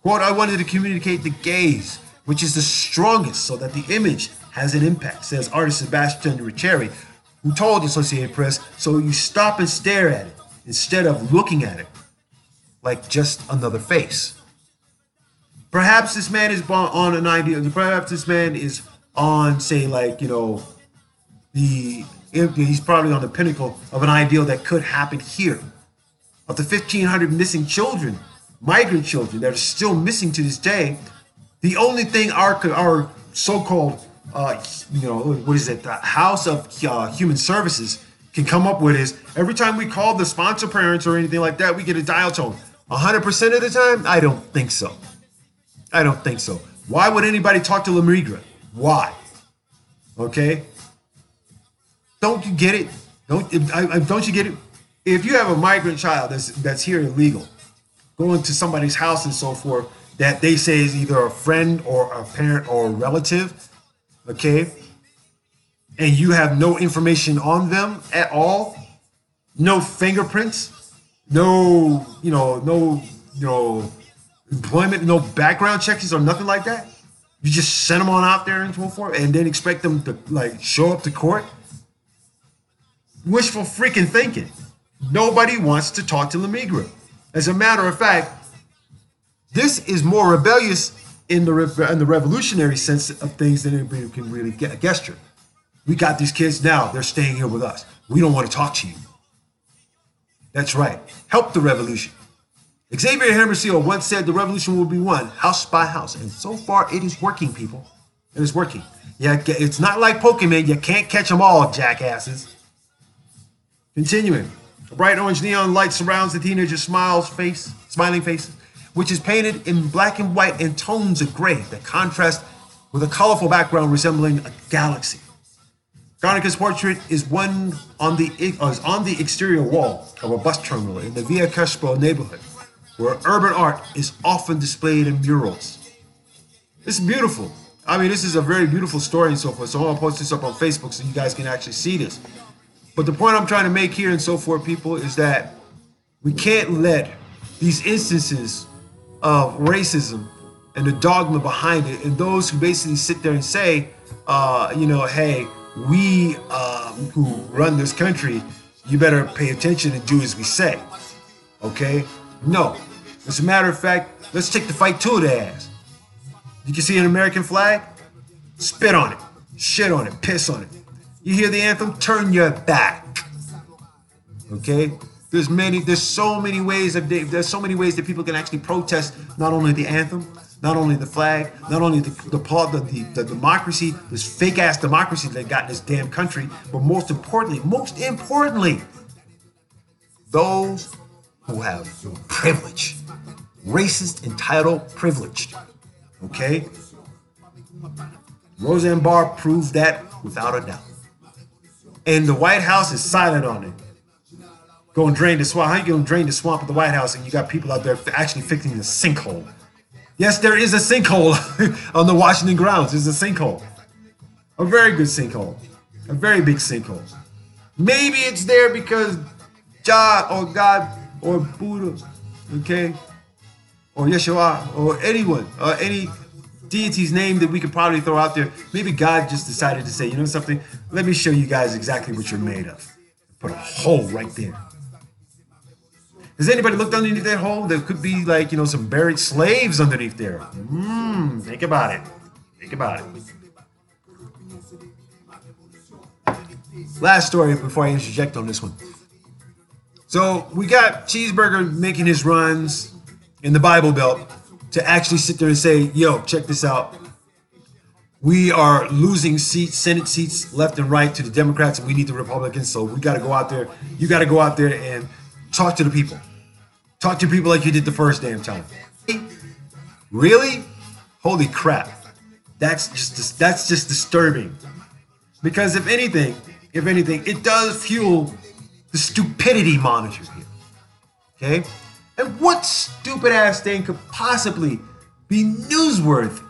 Quote, I wanted to communicate the gaze, which is the strongest, so that the image has an impact, says artist Sebastian Riccieri, who told the Associated Press, so you stop and stare at it instead of looking at it like just another face. Perhaps this man is on an idea, perhaps this man is on, say, like, he's probably on the pinnacle of an ideal that could happen here. Of the 1,500 missing children, migrant children that are still missing to this day, the only thing our so-called, House of Human Services can come up with is every time we call the sponsor parents or anything like that, we get a dial tone. 100% of the time? I don't think so. I don't think so. Why would anybody talk to La Migra? Why? Okay? Don't you get it? Don't you get it? If you have a migrant child that's here illegal, going to somebody's house and so forth, that they say is either a friend or a parent or a relative, okay? And you have no information on them at all, no fingerprints, no employment, no background checks or nothing like that. You just send them on out there and so forth, and then expect them to like show up to court. Wishful freaking thinking. Nobody wants to talk to Lemigre. As a matter of fact, this is more rebellious in the revolutionary sense of things than anybody can really gesture. We got these kids now; they're staying here with us. We don't want to talk to you. That's right. Help the revolution. Xavier Hermosillo once said the revolution will be won house by house. And so far, it is working, people. It is working. Yeah, it's not like Pokemon. You can't catch them all, jackasses. Continuing. A bright orange neon light surrounds the teenager's smiling face, which is painted in black and white and tones of gray that contrast with a colorful background resembling a galaxy. Garnica's portrait is on the exterior wall of a bus terminal in the Via Crespo neighborhood, where urban art is often displayed in murals. It's beautiful. I mean, this is a very beautiful story and so forth. So I'll post this up on Facebook so you guys can actually see this. But the point I'm trying to make here and so forth, people, is that we can't let these instances of racism and the dogma behind it, and those who basically sit there and say, hey, we who run this country, you better pay attention and do as we say. Okay? No. As a matter of fact, let's take the fight to the ass. You can see an American flag? Spit on it, shit on it, piss on it. You hear the anthem? Turn your back. Okay? There's so many ways that people can actually protest not only the anthem, not only the flag, not only the democracy, this fake ass democracy that got in this damn country, but most importantly, those who have privilege. Racist, entitled, privileged. Okay? Roseanne Barr proved that without a doubt. And the White House is silent on it. Go and drain the swamp. How you going to drain the swamp at the White House and you got people out there actually fixing the sinkhole? Yes, there is a sinkhole on the Washington grounds. There's a sinkhole. A very good sinkhole. A very big sinkhole. Maybe it's there because Jah or God or Buddha, okay, or Yeshua or anyone, any deity's name that we could probably throw out there. Maybe God just decided to say, you know something? Let me show you guys exactly what you're made of. Put a hole right there. Has anybody looked underneath that hole? There could be like, some buried slaves underneath there. Think about it. Think about it. Last story before I interject on this one. So we got Cheeseburger making his runs in the Bible Belt to actually sit there and say, yo, check this out. We are losing seats, Senate seats left and right to the Democrats, and we need the Republicans. So we got to go out there. You got to go out there and talk to the people. Talk to people like you did the first damn time. Really? Holy crap. That's just disturbing. Because if anything, it does fuel the stupidity monitor here. Okay? And what stupid ass thing could possibly be newsworthy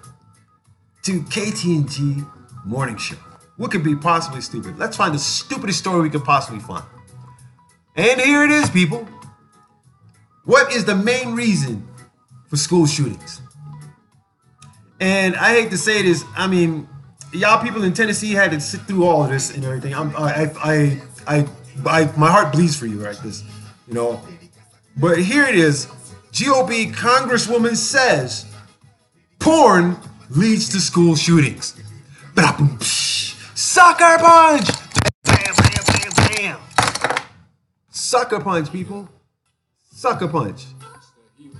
to KTNG morning show? What could be possibly stupid? Let's find the stupidest story we could possibly find. And here it is, people. What is the main reason for school shootings? And I hate to say this, I mean, y'all people in Tennessee had to sit through all of this and everything. My heart bleeds for you, right? This, But here it is. GOP Congresswoman says porn leads to school shootings. Sucker punch! Bam, bam, bam, bam. Sucker punch, people. Sucker punch.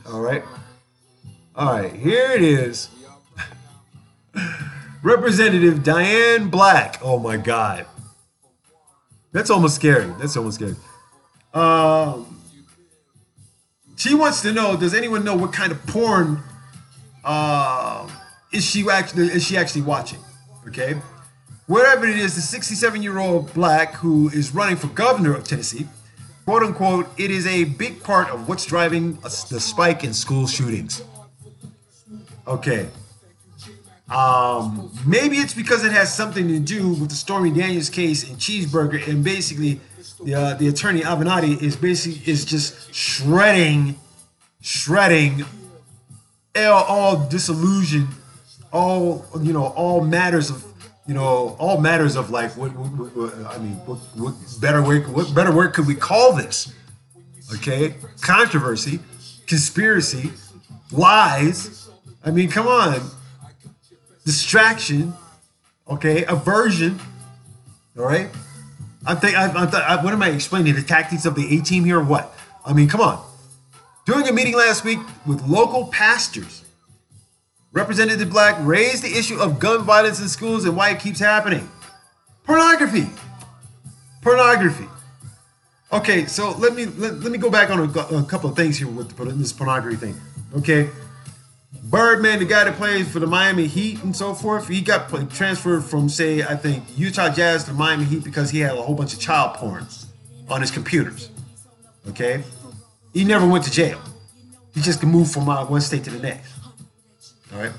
All right. Here it is. Representative Diane Black. Oh my God. That's almost scary. She wants to know, does anyone know what kind of porn is she actually watching? Okay. Wherever it is, the 67-year-old Black who is running for governor of Tennessee, quote unquote, it is a big part of what's driving the spike in school shootings. Okay. Maybe it's because it has something to do with the Stormy Daniels case in Cheeseburger, and basically the attorney Avenatti is just shredding all disillusion, all matters of, like what better word could we call this? Okay, controversy, conspiracy, lies. I mean, come on, distraction. Okay, aversion. All right. What am I explaining? The tactics of the A team here, or what? I mean, come on. During a meeting last week with local pastors, Representative Black raised the issue of gun violence in schools and why it keeps happening. Pornography. Okay, so let me go back on a couple of things here with this pornography thing. Okay, Birdman, the guy that plays for the Miami Heat and so forth, he got transferred from, say, I think Utah Jazz to Miami Heat because he had a whole bunch of child porn on his computers. Okay, he never went to jail. He just could move from one state to the next. All right.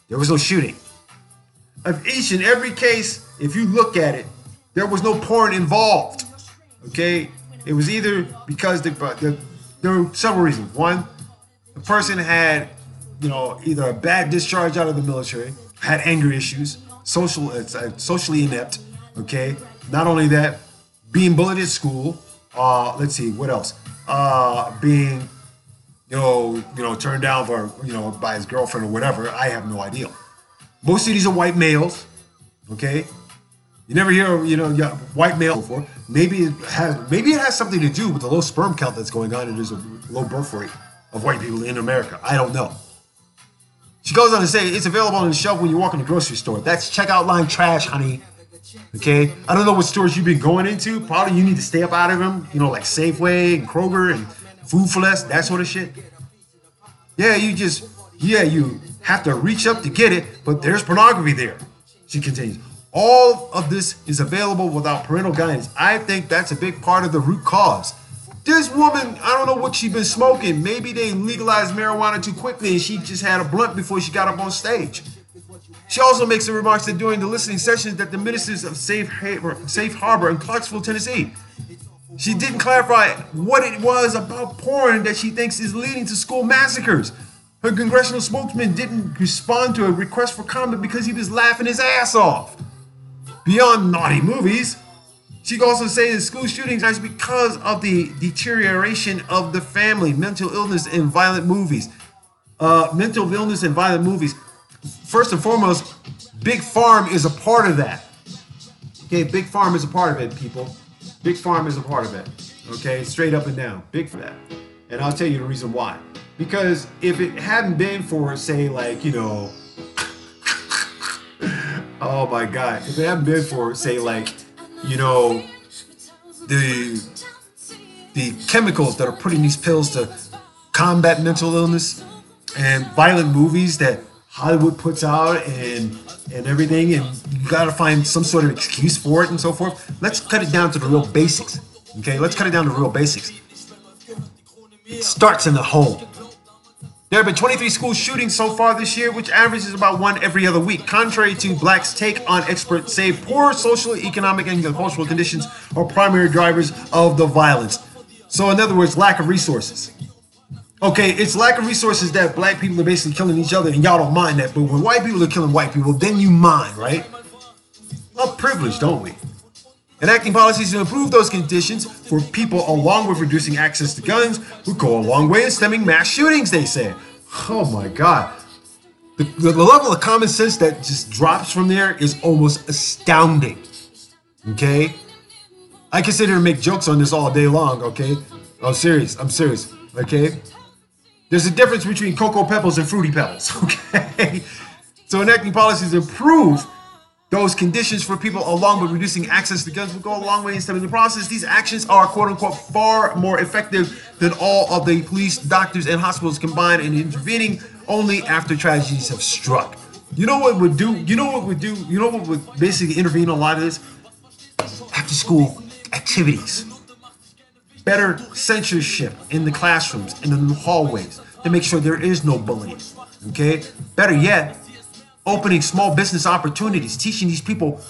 There was no shooting. Of each and every case, if you look at it, there was no porn involved. Okay, it was either because there were several reasons. One, the person had, either a bad discharge out of the military, had anger issues, socially inept. Okay, not only that, being bullied at school. Let's see, what else? Being turned down for, by his girlfriend or whatever. I have no idea. Most of these are white males. Okay, you never hear, white male before. Maybe it has something to do with the low sperm count that's going on, and there's a low birth rate of white people in America. I don't know. She goes on to say it's available on the shelf when you walk in the grocery store. That's checkout line trash, honey. Okay, I don't know what stores you've been going into. Probably you need to stay up out of them. Like Safeway and Kroger and Food for Less, that sort of shit. Yeah, you have to reach up to get it, but there's pornography there. She continues. All of this is available without parental guidance. I think that's a big part of the root cause. This woman, I don't know what she's been smoking. Maybe they legalized marijuana too quickly and she just had a blunt before she got up on stage. She also makes the remarks that during the listening sessions that the ministers of Safe Harbor in Clarksville, Tennessee, she didn't clarify what it was about porn that she thinks is leading to school massacres. Her congressional spokesman didn't respond to a request for comment because he was laughing his ass off. Beyond naughty movies, she also says that school shootings are because of the deterioration of the family, mental illness and violent movies. First and foremost, Big Farm is a part of that. Okay, Big Farm is a part of it, people. Big Farm is a part of it. Okay, straight up and down. Big for that. And I'll tell you the reason why. Because if it hadn't been for, say, oh my God, if it hadn't been for, say, the chemicals that are put in these pills to combat mental illness and violent movies that Hollywood puts out and everything, and you gotta find some sort of excuse for it and so forth. Let's cut it down to the real basics. Okay, let's cut it down to real basics. It starts in the home. There have been 23 school shootings so far this year, which averages about one every other week. Contrary to Black's take on experts say poor social, economic, and cultural conditions are primary drivers of the violence. So in other words, lack of resources. Okay, it's lack of resources that black people are basically killing each other, and y'all don't mind that. But when white people are killing white people, then you mind, right? Well, privilege, don't we? Enacting policies to improve those conditions for people, along with reducing access to guns, would go a long way in stemming mass shootings, they say. Oh my God. The level of common sense that just drops from there is almost astounding. Okay? I can sit here and make jokes on this all day long, okay? I'm serious. Okay? There's a difference between Cocoa Pebbles and Fruity Pebbles, okay? So enacting policies to improve those conditions for people, along with reducing access to guns, will go a long way in stemming the process. These actions are, quote unquote, far more effective than all of the police, doctors, and hospitals combined in intervening only after tragedies have struck. You know what would basically intervene on a lot of this? After school activities. Better censorship in the classrooms and in the hallways to make sure there is no bullying. Okay? Better yet, opening small business opportunities, teaching these people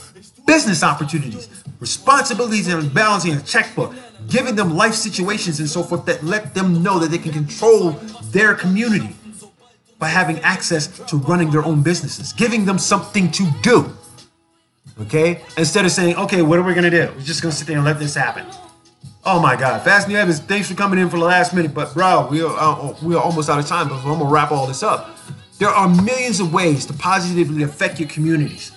business opportunities, responsibilities, and balancing a checkbook, giving them life situations and so forth that let them know that they can control their community. by having access to running their own businesses, giving them something to do. Okay? Instead of saying, okay, what are we going to do? We're just going to sit there and let this happen. Oh my God. Fast New Evans, thanks for coming in for the last minute. But bro, we are almost out of time, but I'm going to wrap all this up. There are millions of ways to positively affect your communities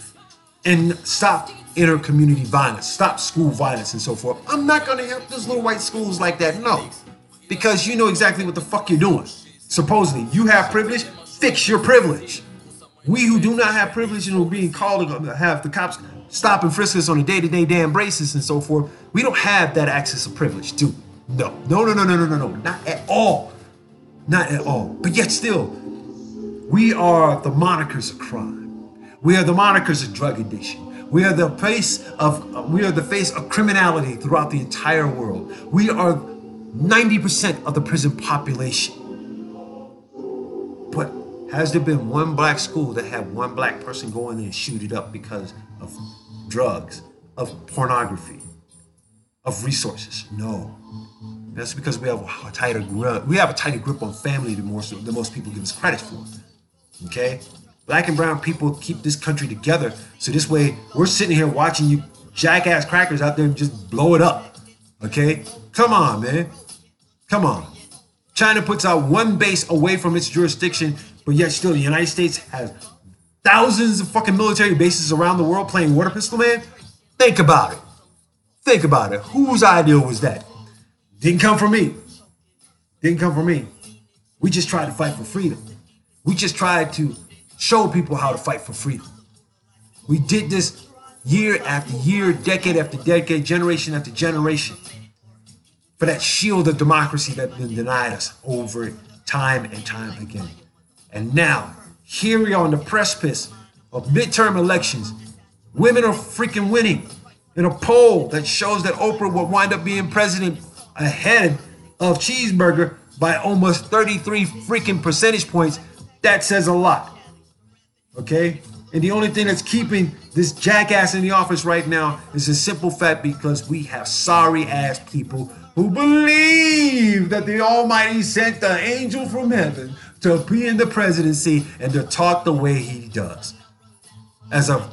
and stop inter-community violence, stop school violence and so forth. I'm not going to help those little white schools like that, no. Because you know exactly what the fuck you're doing. Supposedly, you have privilege, fix your privilege. We who do not have privilege and are being called to have the cops stop and frisk us on a day-to-day damn basis and so forth, we don't have that access of privilege, do we? No, not at all. Not at all. But yet still, we are the monikers of crime. We are the monikers of drug addiction. We are the face of criminality throughout the entire world. We are 90% of the prison population. But has there been one black school that had one black person go in there and shoot it up because of drugs, of pornography, of resources? No. That's because we have a tighter grip on family than most people give us credit for. Okay? Black and brown people keep this country together. So this way, we're sitting here watching you jackass crackers out there and just blow it up. Okay? Come on, man. Come on. China puts out one base away from its jurisdiction, but yet still the United States has thousands of fucking military bases around the world playing water pistol man. Think about it. Think about it. Whose idea was that? Didn't come from me. Didn't come from me. We just tried to fight for freedom. We just tried to show people how to fight for freedom. We did this year after year, decade after decade, generation after generation, for that shield of democracy that's been denied us over time and time again. And now, here we are on the precipice of midterm elections. Women are freaking winning in a poll that shows that Oprah will wind up being president ahead of Cheeseburger by almost 33 freaking percentage points. That says a lot. Okay? And the only thing that's keeping this jackass in the office right now is a simple fact, because we have sorry ass people who believe that the Almighty sent the angel from heaven to be in the presidency and to talk the way he does. As a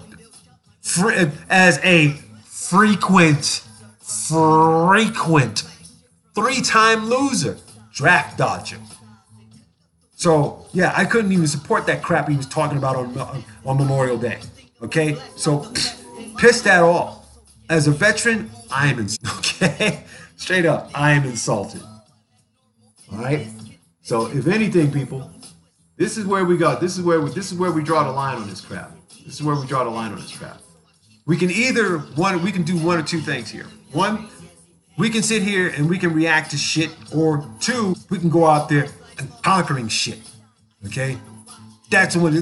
frequent three-time loser, draft dodger. So, yeah, I couldn't even support that crap he was talking about on Memorial Day. Okay? So, piss that off. As a veteran, I am okay? Straight up, I am insulted. All right? So, if anything, people, this is where we go. This is where we draw the line on this crap. This is where we draw the line on this crap. We can do one or two things here. One, we can sit here and we can react to shit, or two, we can go out there and conquering shit. Okay? That's what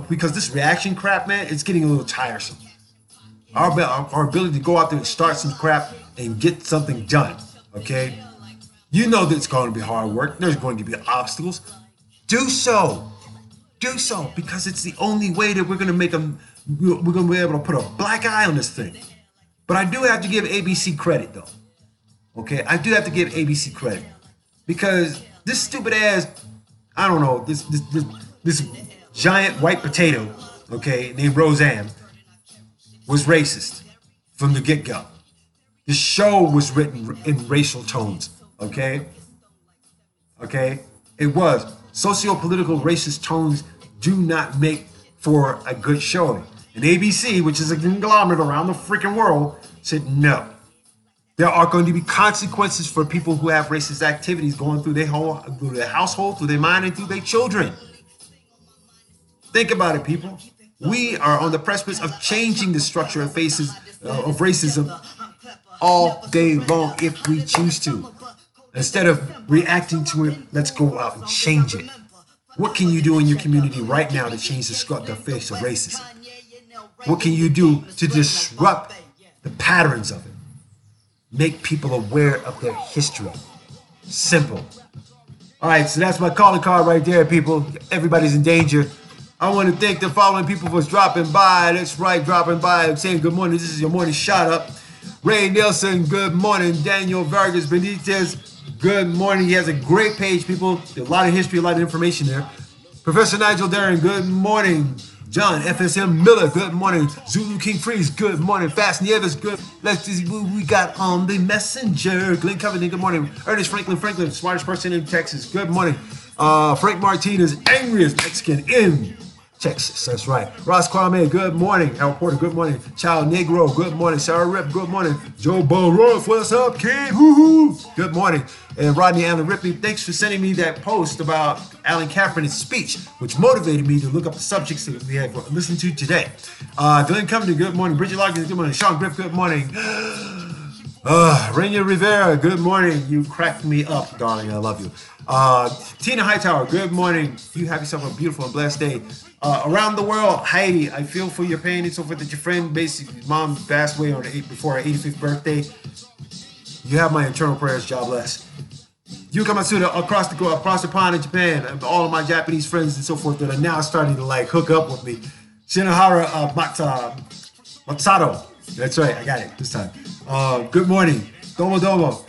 because this reaction crap, man, it's getting a little tiresome. Our ability to go out there and start some crap and get something done. Okay? You know that it's going to be hard work. There's going to be obstacles. Do so. Do so, because it's the only way that we're going to be able to put a black eye on this thing. But I do have to give ABC credit, though. Okay? I do have to give ABC credit. Because this stupid ass, I don't know, this giant white potato, okay, named Roseanne, was racist from the get-go. The show was written in racial tones, okay? Okay? It was. Socio-political racist tones do not make for a good showing. And ABC, which is a conglomerate around the freaking world, said no. There are going to be consequences for people who have racist activities going through their household, through their mind, and through their children. Think about it, people. We are on the precipice of changing the structure of racism all day long if we choose to. Instead of reacting to it, let's go out and change it. What can you do in your community right now to change the face of racism? What can you do to disrupt the patterns of it? Make people aware of their history. Simple. All right, so that's my calling card right there, people. Everybody's in danger. I want to thank the following people for dropping by. That's right, dropping by and saying good morning. This is your morning shout up. Ray Nelson, good morning. Daniel Vargas Benitez, good morning. He has a great page, people. A lot of history, a lot of information there. Professor Nigel Darren, good morning. John FSM Miller, good morning. Zulu King Freeze, good morning. Fast Nieves, good. Let's see who we got on the messenger. Glenn Covington, good morning. Ernest Franklin, smartest person in Texas, good morning. Frank Martinez, angriest Mexican in Texas, that's right. Ross Kwame, good morning. Al Porter, good morning. Child Negro, good morning. Sarah Rip, good morning. Joe Burrows, what's up, kid? Woo-hoo. Good morning. And Rodney Allen Ripley, thanks for sending me that post about Alan Kaepernick's speech, which motivated me to look up the subjects that we have listened to today. Glenn Covington, good morning. Bridget Loggins, good morning. Sean Griff, good morning. Rainier Rivera, good morning. You cracked me up, darling. I love you. Tina Hightower, good morning. You have yourself a beautiful and blessed day. Around the world, Heidi, I feel for your pain and so forth that your friend, basically, mom passed away on before her 85th birthday. You have my eternal prayers, jobless. You come across the pond in Japan, all of my Japanese friends and so forth that are now starting to like hook up with me. Shinohara Matsato. That's right, I got it this time. Good morning. Domo domo.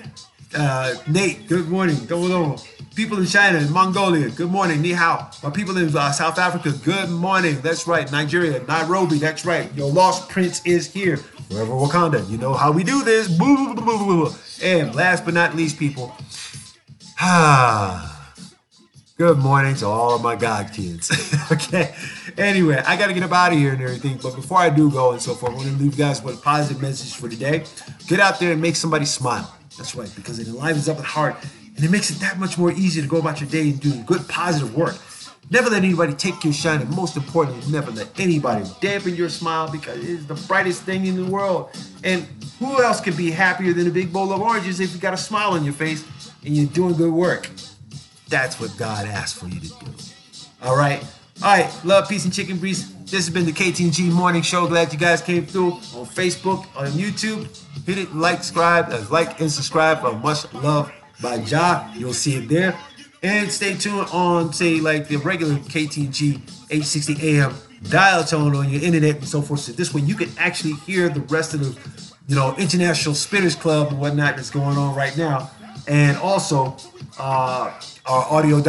Nate, good morning. Domo domo. People in China and Mongolia, good morning. Ni hao. My people in South Africa, good morning. That's right. Nigeria, Nairobi, that's right. Your lost prince is here. Forever Wakanda. You know how we do this. Boo, boo, boo, boo, boo. And last but not least, people. Good morning to all of my God kids. Okay. Anyway, I got to get up out of here and everything. But before I do go and so forth, I want to leave you guys with a positive message for today. Get out there and make somebody smile. That's right. Because it enlivens up the heart. And it makes it that much more easy to go about your day and do good, positive work. Never let anybody take your shine. And most importantly, never let anybody dampen your smile because it is the brightest thing in the world. And who else can be happier than a big bowl of oranges if you got a smile on your face and you're doing good work? That's what God asked for you to do. All right. All right. Love, peace, and chicken grease. This has been the KTNG Morning Show. Glad you guys came through on Facebook, on YouTube. Hit it, like and subscribe on Much Love by Ja. You'll see it there. And stay tuned on, say, like the regular KTNG 860 AM dial tone on your internet and so forth. So this way you can actually hear the rest of the, International Spinners Club and whatnot that's going on right now. And also our audio